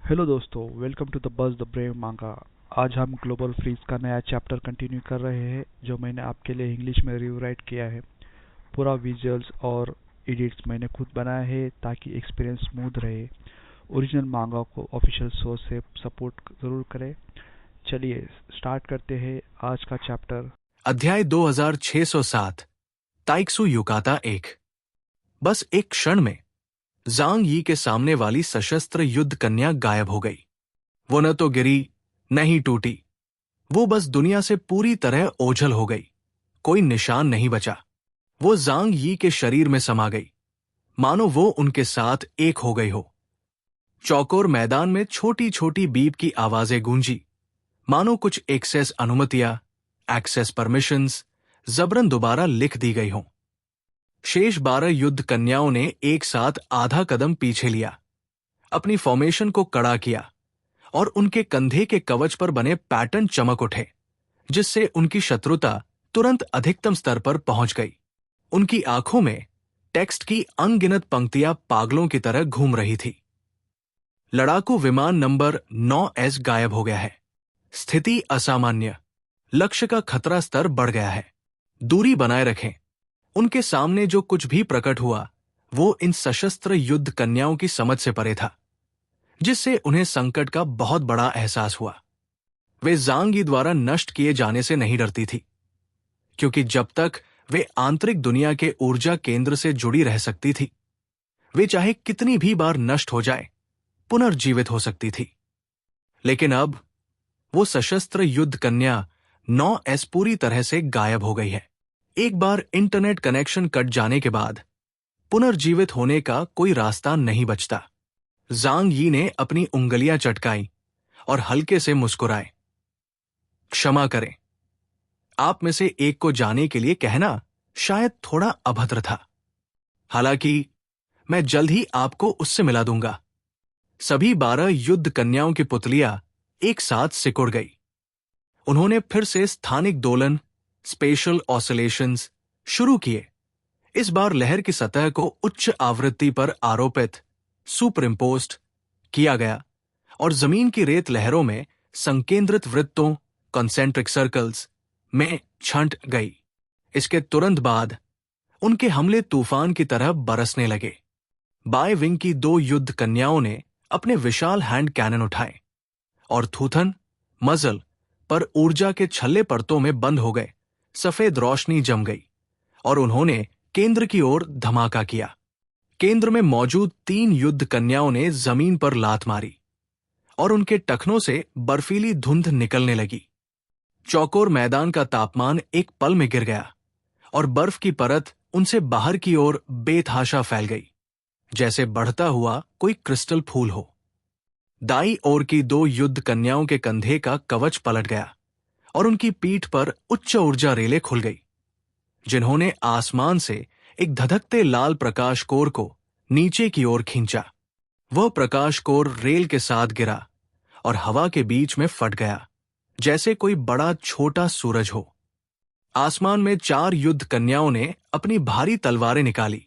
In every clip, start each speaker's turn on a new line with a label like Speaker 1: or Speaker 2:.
Speaker 1: Hello दोस्तों, welcome to the buzz the brave manga. आज हम ग्लोबल फ्रीज का नया चैप्टर कंटिन्यू कर रहे हैं जो मैंने आपके लिए इंग्लिश में रिवराइट किया है। पूरा विजुअल्स और एडिट्स मैंने खुद बनाया है ताकि एक्सपीरियंस स्मूथ रहे। ओरिजिनल मांगा को ऑफिशियल सोर्स से सपोर्ट जरूर करें। चलिए स्टार्ट करते हैं आज का चैप्टर।
Speaker 2: अध्याय 2607 ताइक्सू युकाता 1। बस एक क्षण में जांग यी के सामने वाली सशस्त्र युद्ध कन्या गायब हो गई। वो न तो गिरी न ही टूटी, वो बस दुनिया से पूरी तरह ओझल हो गई। कोई निशान नहीं बचा। वो जांग यी के शरीर में समा गई, मानो वो उनके साथ एक हो गई हो। चौकोर मैदान में छोटी छोटी बीप की आवाजें गूंजी, मानो कुछ एक्सेस अनुमतियां, एक्सेस परमिशंस जबरन दोबारा लिख दी गई हों। शेष 12 युद्ध कन्याओं ने एक साथ आधा कदम पीछे लिया, अपनी फॉर्मेशन को कड़ा किया और उनके कंधे के कवच पर बने पैटर्न चमक उठे, जिससे उनकी शत्रुता तुरंत अधिकतम स्तर पर पहुंच गई। उनकी आंखों में टेक्स्ट की अनगिनत पंक्तियां पागलों की तरह घूम रही थी। लड़ाकू विमान नंबर 9S गायब हो गया है। स्थिति असामान्य। लक्ष्य का खतरा स्तर बढ़ गया है। दूरी बनाए रखें। उनके सामने जो कुछ भी प्रकट हुआ वो इन सशस्त्र युद्ध कन्याओं की समझ से परे था, जिससे उन्हें संकट का बहुत बड़ा एहसास हुआ। वे जांग यी द्वारा नष्ट किए जाने से नहीं डरती थी, क्योंकि जब तक वे आंतरिक दुनिया के ऊर्जा केंद्र से जुड़ी रह सकती थी, वे चाहे कितनी भी बार नष्ट हो जाए पुनर्जीवित हो सकती थी। लेकिन अब वो सशस्त्र युद्ध कन्या 9S पूरी तरह से गायब हो गई है। एक बार इंटरनेट कनेक्शन कट जाने के बाद पुनर्जीवित होने का कोई रास्ता नहीं बचता। जांग यी ने अपनी उंगलियां चटकाई और हल्के से मुस्कुराए। क्षमा करें, आप में से एक को जाने के लिए कहना शायद थोड़ा अभद्र था। हालांकि मैं जल्द ही आपको उससे मिला दूंगा। सभी 12 युद्ध कन्याओं की पुतलियां एक साथ सिकुड़ गई। उन्होंने फिर से स्थानिक दोलन, स्पेशल ऑसिलेशंस शुरू किए। इस बार लहर की सतह को उच्च आवृत्ति पर आरोपित सुपरइम्पोज्ड किया गया और जमीन की रेत लहरों में संकेंद्रित वृत्तों कॉन्सेंट्रिक सर्कल्स में छंट गई। इसके तुरंत बाद उनके हमले तूफान की तरह बरसने लगे। बाएं विंग की 2 युद्ध कन्याओं ने अपने विशाल हैंड कैनन उठाए और थूथन, मजल पर ऊर्जा के छल्ले परतों में बंद हो गए सफेद रोशनी जम गई और उन्होंने केंद्र की ओर धमाका किया। केंद्र में मौजूद 3 युद्ध कन्याओं ने जमीन पर लात मारी और उनके टखनों से बर्फीली धुंध निकलने लगी। चौकोर मैदान का तापमान एक पल में गिर गया और बर्फ की परत उनसे बाहर की ओर बेतहाशा फैल गई, जैसे बढ़ता हुआ कोई क्रिस्टल फूल हो। दाईं ओर की 2 युद्ध कन्याओं के कंधे का कवच पलट गया और उनकी पीठ पर उच्च ऊर्जा रेले खुल गई, जिन्होंने आसमान से एक धधकते लाल प्रकाश कोर को नीचे की ओर खींचा। वह प्रकाश कोर रेल के साथ गिरा और हवा के बीच में फट गया, जैसे कोई बड़ा छोटा सूरज हो। आसमान में 4 युद्ध कन्याओं ने अपनी भारी तलवारें निकाली,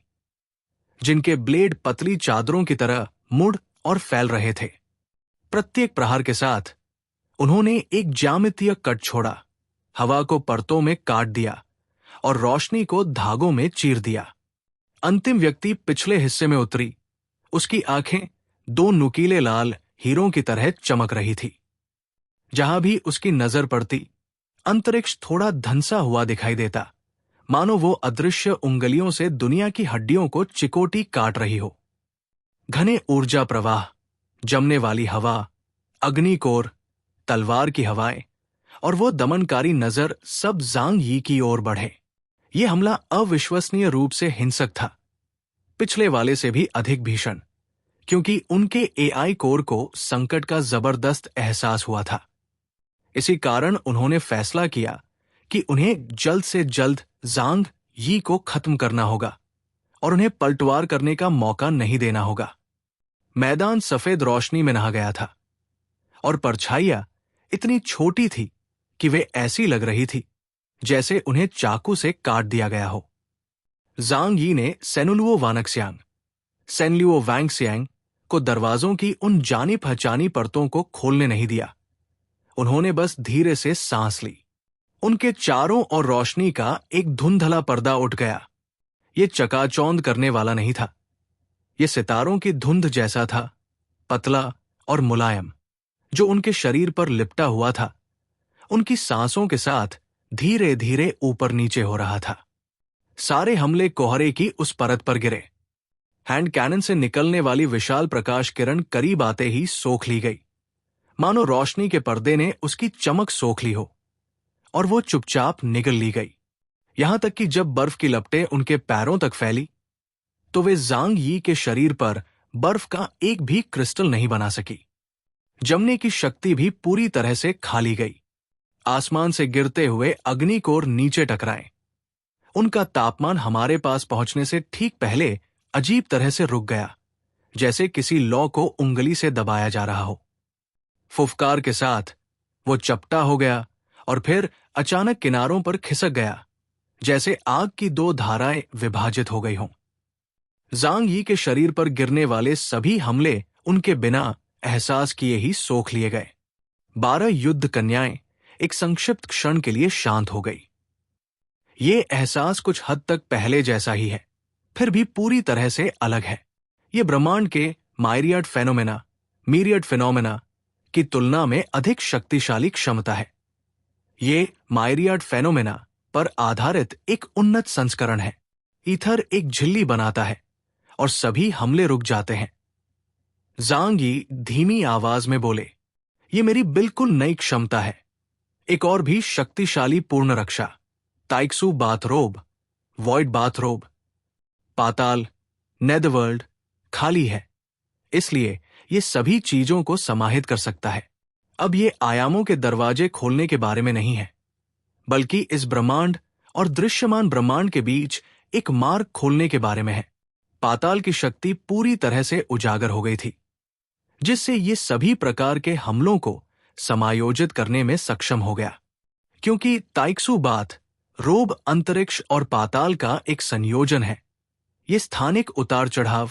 Speaker 2: जिनके ब्लेड पतली चादरों की तरह मुड़ और फैल रहे थे। प्रत्येक प्रहार के साथ उन्होंने एक ज्यामितीय कट छोड़ा, हवा को परतों में काट दिया और रोशनी को धागों में चीर दिया। अंतिम व्यक्ति पिछले हिस्से में उतरी। उसकी आंखें 2 नुकीले लाल हीरों की तरह चमक रही थी। जहां भी उसकी नजर पड़ती, अंतरिक्ष थोड़ा धंसा हुआ दिखाई देता, मानो वो अदृश्य उंगलियों से दुनिया की हड्डियों को चिकोटी काट रही हो। घने ऊर्जा प्रवाह, जमने वाली हवा, अग्निकोर, तलवार की हवाएं और वो दमनकारी नजर सब जांग यी की ओर बढ़े। ये हमला अविश्वसनीय रूप से हिंसक था, पिछले वाले से भी अधिक भीषण, क्योंकि उनके एआई कोर को संकट का जबरदस्त एहसास हुआ था। इसी कारण उन्होंने फैसला किया कि उन्हें जल्द से जल्द जांग यी को खत्म करना होगा और उन्हें पलटवार करने का मौका नहीं देना होगा। मैदान सफेद रोशनी में नहा गया था और परछाइयां इतनी छोटी थी कि वे ऐसी लग रही थी जैसे उन्हें चाकू से काट दिया गया हो। जांग यी ने सेनुलुओ वानक्स्यांग, सेनलियो वैंगस्यांग को दरवाजों की उन जानी पहचानी परतों को खोलने नहीं दिया। उन्होंने बस धीरे से सांस ली। उनके चारों ओर रोशनी का एक धुंधला पर्दा उठ गया। ये चकाचौंध करने वाला नहीं था। ये सितारों की धुंध जैसा था, पतला और मुलायम, जो उनके शरीर पर लिपटा हुआ था, उनकी सांसों के साथ धीरे धीरे ऊपर नीचे हो रहा था। सारे हमले कोहरे की उस परत पर गिरे। हैंड कैनन से निकलने वाली विशाल प्रकाश किरण करीब आते ही सोख ली गई, मानो रोशनी के पर्दे ने उसकी चमक सोख ली हो, और वो चुपचाप निगल ली गई। यहां तक कि जब बर्फ की लपटें उनके पैरों तक फैली तो वे ज़ांग यी के शरीर पर बर्फ का एक भी क्रिस्टल नहीं बना सकी। जमने की शक्ति भी पूरी तरह से खा ली गई। आसमान से गिरते हुए अग्निकोर नीचे टकराए। उनका तापमान हमारे पास पहुंचने से ठीक पहले अजीब तरह से रुक गया, जैसे किसी लौ को उंगली से दबाया जा रहा हो। फुफकार के साथ वो चपटा हो गया और फिर अचानक किनारों पर खिसक गया, जैसे आग की दो धाराएं विभाजित हो गई हों। ज़ांग यी के शरीर पर गिरने वाले सभी हमले उनके बिना एहसास किए ही सोख लिए गए। 12 युद्ध कन्याएं एक संक्षिप्त क्षण के लिए शांत हो गई। ये एहसास कुछ हद तक पहले जैसा ही है, फिर भी पूरी तरह से अलग है। ये ब्रह्मांड के मीरियड फिनोमेना की तुलना में अधिक शक्तिशाली क्षमता है। ये माइरियड फेनोमेना पर आधारित एक उन्नत संस्करण है। ईथर एक झिल्ली बनाता है और सभी हमले रुक जाते हैं। ज़ांग यी धीमी आवाज में बोले, ये मेरी बिल्कुल नई क्षमता है। एक और भी शक्तिशाली पूर्ण रक्षा, ताइक्सू बाथरोब, वॉइड बाथरोब, पाताल, नेदरवर्ल्ड खाली है, इसलिए ये सभी चीजों को समाहित कर सकता है। अब ये आयामों के दरवाजे खोलने के बारे में नहीं है, बल्कि इस ब्रह्मांड और दृश्यमान ब्रह्मांड के बीच एक मार्ग खोलने के बारे में है। पाताल की शक्ति पूरी तरह से उजागर हो गई थी, जिससे ये सभी प्रकार के हमलों को समायोजित करने में सक्षम हो गया, क्योंकि ताइक्सू बाथ रोब अंतरिक्ष और पाताल का एक संयोजन है। ये स्थानिक उतार चढ़ाव,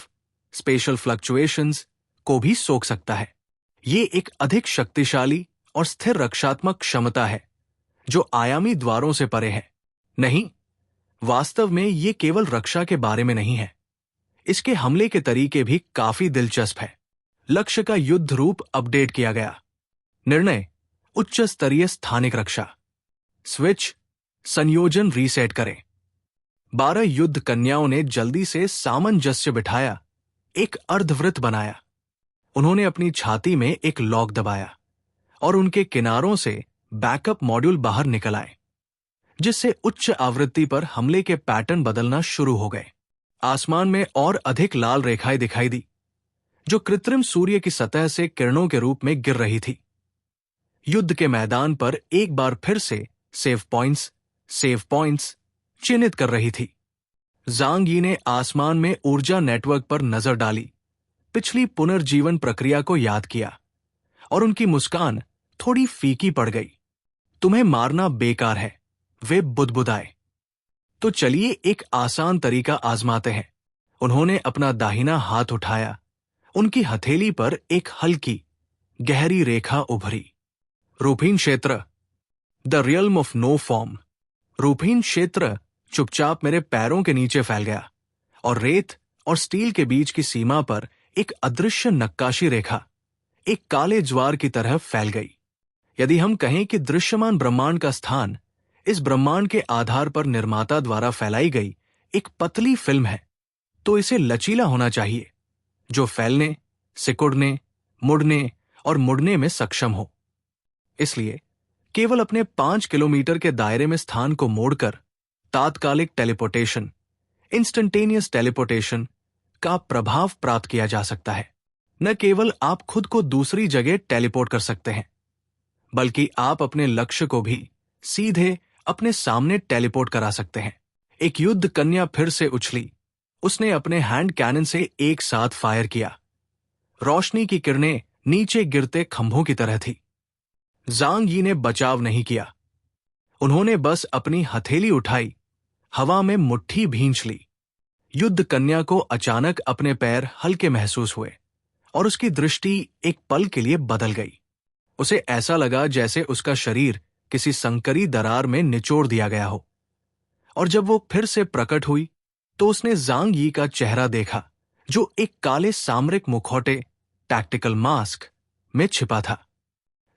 Speaker 2: स्पेशल फ्लक्चुएशंस को भी सोख सकता है। ये एक अधिक शक्तिशाली और स्थिर रक्षात्मक क्षमता है, जो आयामी द्वारों से परे है। नहीं, वास्तव में ये केवल रक्षा के बारे में नहीं है। इसके हमले के तरीके भी काफी दिलचस्प है। लक्ष्य का युद्ध रूप अपडेट किया गया। निर्णय, उच्च स्तरीय स्थानिक रक्षा। स्विच, संयोजन रीसेट करें। 12 युद्ध कन्याओं ने जल्दी से सामंजस्य बिठाया, एक अर्धवृत्त बनाया। उन्होंने अपनी छाती में एक लॉक दबाया और उनके किनारों से बैकअप मॉड्यूल बाहर निकल आए, जिससे उच्च आवृत्ति पर हमले के पैटर्न बदलना शुरू हो गए। आसमान में और अधिक लाल रेखाएं दिखाई दी, जो कृत्रिम सूर्य की सतह से किरणों के रूप में गिर रही थी। युद्ध के मैदान पर एक बार फिर से सेव पॉइंट्स चिन्हित कर रही थी। ज़ांग यी ने आसमान में ऊर्जा नेटवर्क पर नजर डाली, पिछली पुनर्जीवन प्रक्रिया को याद किया, और उनकी मुस्कान थोड़ी फीकी पड़ गई। तुम्हें मारना बेकार है, वे बुदबुदाए। तो चलिए एक आसान तरीका आजमाते हैं। उन्होंने अपना दाहिना हाथ उठाया। उनकी हथेली पर एक हल्की गहरी रेखा उभरी। रूपहीन क्षेत्र, the realm of no form. रूपहीन क्षेत्र चुपचाप मेरे पैरों के नीचे फैल गया, और रेत और स्टील के बीच की सीमा पर एक अदृश्य नक्काशी रेखा एक काले ज्वार की तरह फैल गई। यदि हम कहें कि दृश्यमान ब्रह्मांड का स्थान इस ब्रह्मांड के आधार पर निर्माता द्वारा फैलाई गई एक पतली फिल्म है, तो इसे लचीला होना चाहिए, जो फैलने, सिकुड़ने, मुड़ने और मुड़ने में सक्षम हो। इसलिए केवल अपने 5 किलोमीटर के दायरे में स्थान को मोड़कर तात्कालिक टेलीपोर्टेशन, इंस्टेंटेनियस टेलीपोर्टेशन का प्रभाव प्राप्त किया जा सकता है। न केवल आप खुद को दूसरी जगह टेलीपोर्ट कर सकते हैं, बल्कि आप अपने लक्ष्य को भी सीधे अपने सामने टेलीपोर्ट करा सकते हैं। एक युद्ध कन्या फिर से उछली। उसने अपने हैंड कैनन से एक साथ फायर किया। रोशनी की किरणें नीचे गिरते खंभों की तरह थी। ज़ांग यी ने बचाव नहीं किया। उन्होंने बस अपनी हथेली उठाई, हवा में मुट्ठी भींच ली। युद्ध कन्या को अचानक अपने पैर हल्के महसूस हुए और उसकी दृष्टि एक पल के लिए बदल गई। उसे ऐसा लगा जैसे उसका शरीर किसी संकरी दरार में निचोड़ दिया गया हो। और जब वो फिर से प्रकट हुई तो उसने ज़ांग यी का चेहरा देखा, जो एक काले सामरिक मुखौटे, टैक्टिकल मास्क में छिपा था।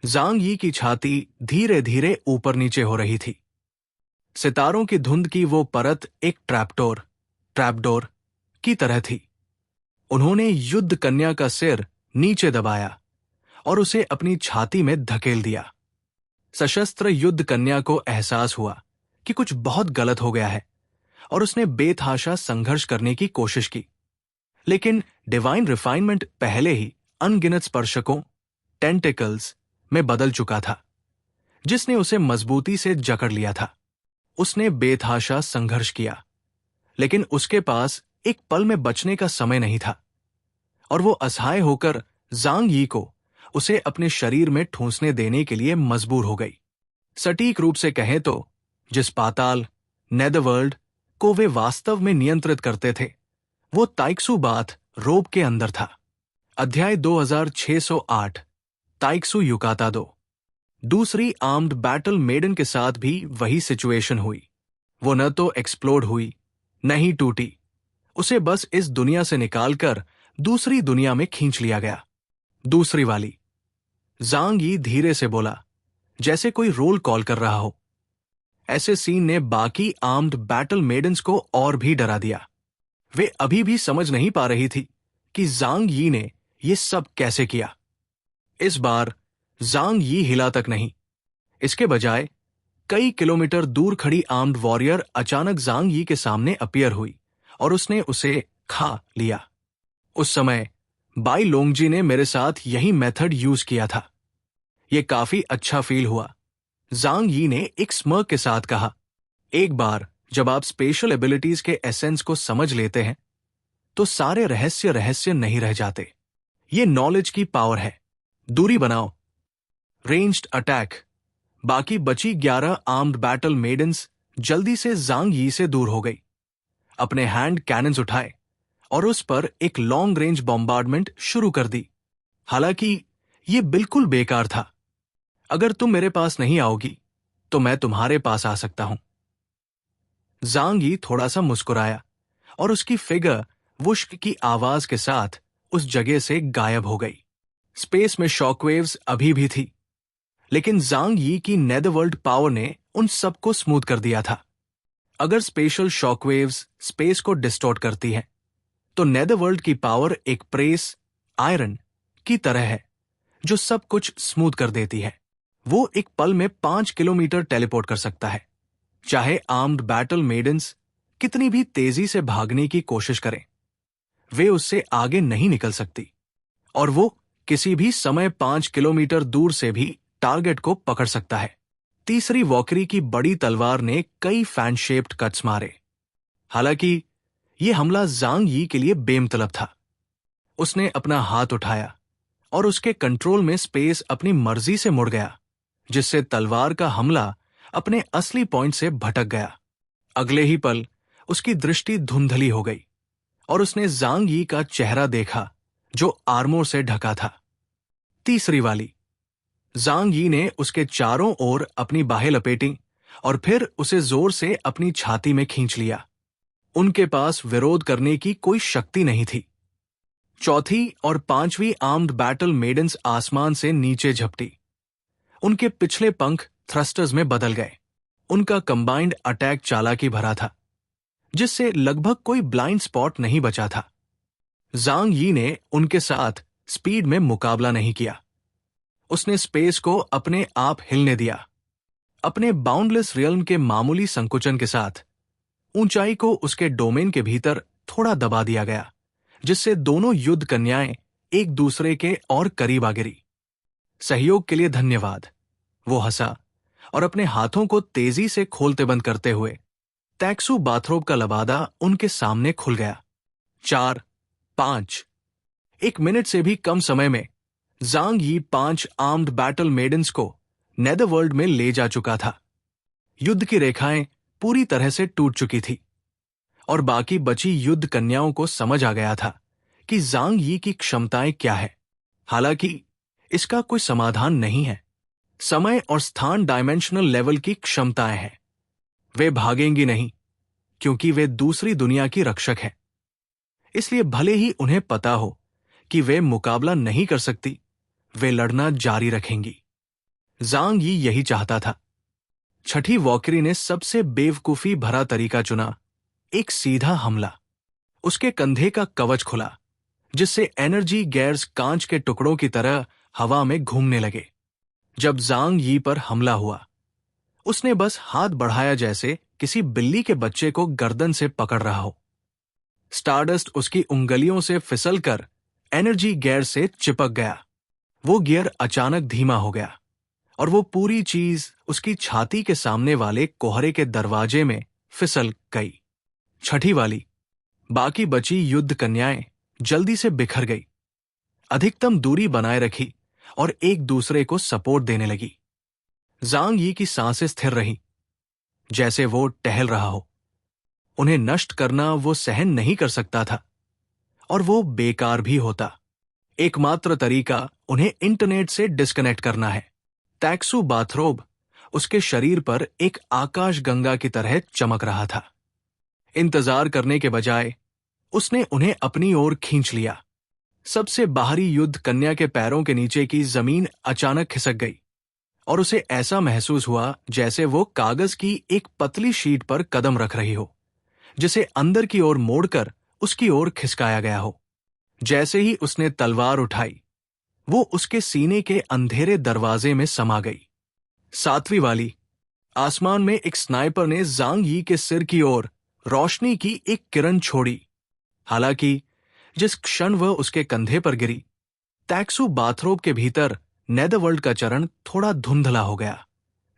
Speaker 2: ज़ांग यी की छाती धीरे धीरे ऊपर नीचे हो रही थी। सितारों की धुंध की वो परत एक ट्रैपडोर की तरह थी। उन्होंने युद्ध कन्या का सिर नीचे दबाया और उसे अपनी छाती में धकेल दिया। सशस्त्र युद्ध कन्या को एहसास हुआ कि कुछ बहुत गलत हो गया है और उसने बेतहाशा संघर्ष करने की कोशिश की, लेकिन डिवाइन रिफाइनमेंट पहले ही अनगिनत स्पर्शकों, टेंटिकल्स में बदल चुका था, जिसने उसे मजबूती से जकड़ लिया था। उसने बेतहाशा संघर्ष किया, लेकिन उसके पास एक पल में बचने का समय नहीं था और वो असहाय होकर ज़ांग यी को उसे अपने शरीर में ठूंसने देने के लिए मजबूर हो गई। सटीक रूप से कहें तो जिस पाताल, नेदरवर्ल्ड को वे वास्तव में नियंत्रित करते थे, वो ताइक्सू बाथ रोब के अंदर था। अध्याय 2608 ताइक्सू युकाता 2। दूसरी आर्म्ड बैटल मेडन के साथ भी वही सिचुएशन हुई। वो न तो एक्सप्लोड हुई, न ही टूटी। उसे बस इस दुनिया से निकालकर दूसरी दुनिया में खींच लिया गया। दूसरी वाली, ज़ांग यी धीरे से बोला, जैसे कोई रोल कॉल कर रहा हो। ऐसे सीन ने बाकी आर्म्ड बैटल मेडन्स को और भी डरा दिया। वे अभी भी समझ नहीं पा रही थी कि ज़ांग यी ने ये सब कैसे किया। इस बार ज़ांग यी हिला तक नहीं। इसके बजाय कई किलोमीटर दूर खड़ी आर्म्ड वॉरियर अचानक ज़ांग यी के सामने अपीयर हुई और उसने उसे खा लिया। उस समय बाई लोंगजी ने मेरे साथ यही मेथड यूज किया था। यह काफी अच्छा फील हुआ। ज़ांग यी ने एक स्मर्क के साथ कहा, एक बार जब आप स्पेशल एबिलिटीज के एसेंस को समझ लेते हैं तो सारे रहस्य नहीं रह जाते। ये नॉलेज की पावर है। दूरी बनाओ। Ranged attack. बाकी बची 11 आर्म्ड बैटल मेडन्स जल्दी से ज़ांग यी से दूर हो गई। अपने हैंड कैनन्स उठाए और उस पर एक लॉन्ग रेंज बॉम्बार्डमेंट शुरू कर दी। हालांकि यह बिल्कुल बेकार था। अगर तुम मेरे पास नहीं आओगी तो मैं तुम्हारे पास आ सकता हूं। ज़ांग यी थोड़ा सा मुस्कुराया और उसकी फिगर वुश्क की आवाज के साथ उस जगह से गायब हो गई। स्पेस में शॉकवेव्स अभी भी थी, लेकिन ज़ांग यी की नेदरवर्ल्ड पावर ने उन सबको स्मूथ कर दिया था। अगर स्पेशल शॉकवेव्स स्पेस को डिस्टॉर्ट करती है, तो नेदरवर्ल्ड की पावर एक प्रेस आयरन की तरह है जो सब कुछ स्मूथ कर देती है। वो एक पल में 5 किलोमीटर टेलीपोर्ट कर सकता है, चाहे आर्म्ड बैटल मेडन्स कितनी भी तेजी से भागने की कोशिश करें, वे उससे आगे नहीं निकल सकती। और वो किसी भी समय 5 किलोमीटर दूर से भी टारगेट को पकड़ सकता है। तीसरी वॉकरी की बड़ी तलवार ने कई फैन शेप्ड कट्स मारे। हालांकि यह हमला ज़ांग यी के लिए बेमतलब था। उसने अपना हाथ उठाया और उसके कंट्रोल में स्पेस अपनी मर्जी से मुड़ गया, जिससे तलवार का हमला अपने असली पॉइंट से भटक गया। अगले ही पल उसकी दृष्टि धुंधली हो गई और उसने ज़ांग यी का चेहरा देखा, जो आर्मोर से ढका था। तीसरी वाली, ज़ांग यी ने उसके चारों ओर अपनी बाहें लपेटी और फिर उसे जोर से अपनी छाती में खींच लिया। उनके पास विरोध करने की कोई शक्ति नहीं थी। चौथी और 5वीं आर्म्ड बैटल मेडन्स आसमान से नीचे झपटी। उनके पिछले पंख थ्रस्टर्स में बदल गए। उनका कंबाइंड अटैक चालाकी भरा था, जिससे लगभग कोई ब्लाइंड स्पॉट नहीं बचा था। ज़ांग यी ने उनके साथ स्पीड में मुकाबला नहीं किया। उसने स्पेस को अपने आप हिलने दिया। अपने बाउंडलेस रियल्म के मामूली संकुचन के साथ ऊंचाई को उसके डोमेन के भीतर थोड़ा दबा दिया गया, जिससे दोनों युद्ध कन्याएं एक दूसरे के और करीब आ गिरी। सहयोग के लिए धन्यवाद। वो हंसा और अपने हाथों को तेजी से खोलते बंद करते हुए तैक्सू बाथरोब का लबादा उनके सामने खुल गया। 4, 5। 1 मिनट से भी कम समय में ज़ांग यी 5 आर्म्ड बैटल मेडन्स को नेदरवर्ल्ड में ले जा चुका था। युद्ध की रेखाएं पूरी तरह से टूट चुकी थी और बाकी बची युद्ध कन्याओं को समझ आ गया था कि ज़ांग यी की क्षमताएं क्या है। हालांकि इसका कोई समाधान नहीं है। समय और स्थान डायमेंशनल लेवल की क्षमताएं हैं। वे भागेंगी नहीं, क्योंकि वे दूसरी दुनिया की रक्षक हैं। इसलिए भले ही उन्हें पता हो कि वे मुकाबला नहीं कर सकती, वे लड़ना जारी रखेंगी। ज़ांग यी यही चाहता था। छठी वॉकरी ने सबसे बेवकूफी भरा तरीका चुना, एक सीधा हमला। उसके कंधे का कवच खुला, जिससे एनर्जी गैर्स कांच के टुकड़ों की तरह हवा में घूमने लगे। जब ज़ांग यी पर हमला हुआ, उसने बस हाथ बढ़ाया जैसे किसी बिल्ली के बच्चे को गर्दन से पकड़ रहा हो। स्टारडस्ट उसकी उंगलियों से फिसलकर एनर्जी गियर से चिपक गया। वो गियर अचानक धीमा हो गया और वो पूरी चीज उसकी छाती के सामने वाले कोहरे के दरवाजे में फिसल गई। छठी वाली, बाकी बची युद्ध कन्याएं जल्दी से बिखर गई, अधिकतम दूरी बनाए रखी और एक दूसरे को सपोर्ट देने लगी। ज़ांग यी की सांसें स्थिर रही, जैसे वो टहल रहा हो। उन्हें नष्ट करना वो सहन नहीं कर सकता था, और वो बेकार भी होता। एकमात्र तरीका उन्हें इंटरनेट से डिस्कनेक्ट करना है। तैक्सू बाथरोब उसके शरीर पर एक आकाश गंगा की तरह चमक रहा था। इंतजार करने के बजाय उसने उन्हें अपनी ओर खींच लिया। सबसे बाहरी युद्ध कन्या के पैरों के नीचे की जमीन अचानक खिसक गई और उसे ऐसा महसूस हुआ जैसे वो कागज की एक पतली शीट पर कदम रख रही हो, जिसे अंदर की ओर मोड़कर उसकी ओर खिसकाया गया हो। जैसे ही उसने तलवार उठाई, वो उसके सीने के अंधेरे दरवाजे में समा गई। सातवीं वाली, आसमान में एक स्नाइपर ने ज़ांग यी के सिर की ओर रोशनी की एक किरण छोड़ी। हालांकि जिस क्षण वह उसके कंधे पर गिरी, तैक्सू बाथरोब के भीतर नेदरवर्ल्ड का चरण थोड़ा धुंधला हो गया,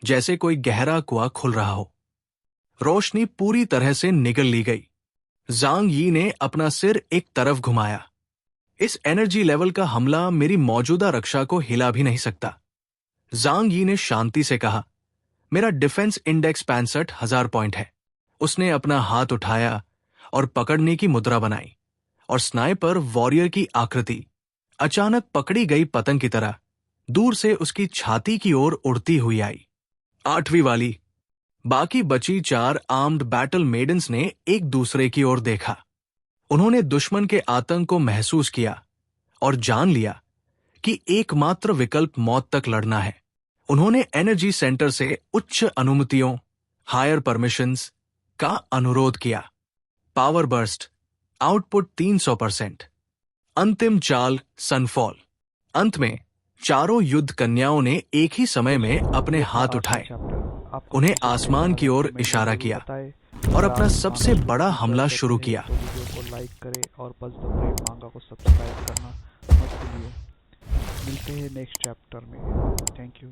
Speaker 2: जैसे कोई गहरा कुआं खुल रहा हो। रोशनी पूरी तरह से निगल ली गई। ज़ांग यी ने अपना सिर एक तरफ घुमाया। इस एनर्जी लेवल का हमला मेरी मौजूदा रक्षा को हिला भी नहीं सकता। ज़ांग यी ने शांति से कहा, मेरा डिफेंस इंडेक्स 65,000 पॉइंट है। उसने अपना हाथ उठाया और पकड़ने की मुद्रा बनाई, और स्नाइपर वॉरियर की आकृति अचानक पकड़ी गई पतंग की तरह दूर से उसकी छाती की ओर उड़ती हुई आई। आठवीं वाली, बाकी बची 4 आर्म्ड बैटल मेडन्स ने एक दूसरे की ओर देखा। उन्होंने दुश्मन के आतंक को महसूस किया और जान लिया कि एकमात्र विकल्प मौत तक लड़ना है। उन्होंने एनर्जी सेंटर से उच्च अनुमतियों, हायर परमिशंस का अनुरोध किया। पावर बर्स्ट, आउटपुट 300%, अंतिम चाल सनफॉल। अंत में चारों युद्ध कन्याओं ने एक ही समय में अपने हाथ उठाए, उन्हें आसमान की ओर इशारा किया और अपना सबसे बड़ा हमला शुरू किया।
Speaker 1: वीडियो को लाइक करें और बस द ब्रेव मांगा को सब्सक्राइब करना मत भूलिए। मिलते हैं नेक्स्ट चैप्टर में। Thank you.